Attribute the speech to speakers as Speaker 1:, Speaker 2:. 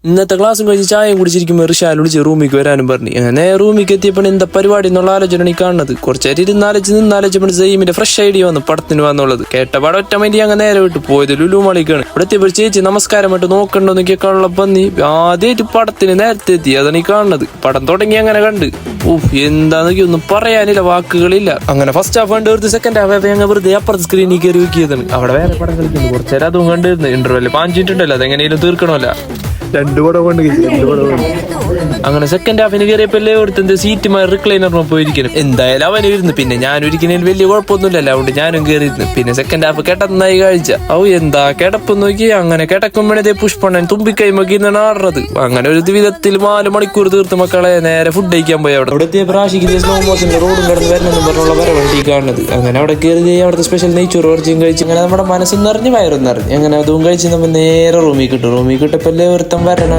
Speaker 1: ഇന്നത്തെ ക്ലാസ്സും കഴിച്ച് ചായയും കുടിച്ചിരിക്കുമ്പോൾ ഋഷാൽ വിളിച്ച് റൂമിലേക്ക് വരാനും പറഞ്ഞു. അങ്ങനെ റൂമിലേക്ക് എത്തിയപ്പോൾ എന്താ പരിപാടി എന്നുള്ള ആലോചന കാണുന്നത്. കുറച്ചേരം ഇരുന്നാലോചിച്ചപ്പോൾ സെയിമിന്റെ ഫ്രഷ് ഐഡിയ വന്നു പടത്തിന് വന്നുള്ളത്. കേട്ട പടം ഒറ്റ മൈൻഡ് അങ്ങനെ നേരെ വിട്ടു പോയത് ലുലു മാളിക്കാണ്. ഇവിടെ എത്തിയപ്പോൾ ചേച്ചി നമസ്കാരമായിട്ട് നോക്കണ്ടോ നോക്കിയൊക്കെയുള്ള പന്നി ആദ്യമായിട്ട് പടത്തിന് നേരത്തെ എത്തി. അതാണ് ഈ കാണുന്നത്. പടം തുടങ്ങി അങ്ങനെ കണ്ട് എന്താന്നൊക്കെ ഒന്നും പറയാനില്ല, വാക്കുകളില്ല. അങ്ങനെ ഫസ്റ്റ് ഹാഫ് കണ്ട് വെറുതെ സെക്കൻഡ് ഹാഫ് ഞങ്ങൾ വെറുതെ അപ്പുറത്തെ സ്ക്രീനിൽ കയറി വെക്കിയതാണ്. അവിടെ വേറെ പടം കളിക്കുന്നു. കുറച്ചേരം അതും കണ്ടിരുന്നു. ഇന്റർവെല് 5 മിനിറ്റ് ഉണ്ടല്ലോ, അതെങ്ങനെയും തീർക്കണമല്ല. അങ്ങനെ സെക്കൻഡ് ഹാഫിന് കയറിയപ്പോ ഒരുത്തന്റെ സീറ്റുമായി റിക്ലൈനറിന് പോയിരിക്കണം. എന്തായാലും അവന് ഇരുന്നു. പിന്നെ ഞാൻ ഒരിക്കലും വലിയ കുഴപ്പമൊന്നുമില്ലല്ലോ, അതുകൊണ്ട് ഞാനും കയറിയിരുന്നു. പിന്നെ സെക്കൻഡ് ഹാഫ് കേട്ടന്നായി കാഴ്ച. എന്താ കിടപ്പ് നോക്കി. അങ്ങനെ കിടക്കുമ്പോഴേ പുഷ്പണ്ണൻ തുമ്പിക്കൈമൊക്കെയാണ് ആടുന്നത്. അങ്ങനെ ഒരു വിധത്തിൽ 4 മണിക്കൂർ തീർത്ത് മക്കളെ നേരെ ഫുഡ് കഴിക്കാൻ പോയി. അവിടെ എത്തിയ പ്രാശിക്ക് സ്ലോ മോഷന്റെ റോഡും കടന്ന് വരണമെന്ന് പറഞ്ഞുള്ള വരവണ്ടി കാണുന്നത്. അങ്ങനെ അവിടെ കയറി അവിടുത്തെ സ്പെഷ്യൽ നെയ്ച്ചോറ് കുറച്ചും കഴിച്ച് അങ്ങനെ നമ്മുടെ മനസ്സും നിറഞ്ഞ് വയറും നിറഞ്ഞ് അങ്ങനെ അതും കഴിച്ച് നമ്മൾ നേരെ റൂമിൽ കിട്ടും. റൂമിൽ കിട്ടപ്പല്ലേ ഒരുത്തം വരണം.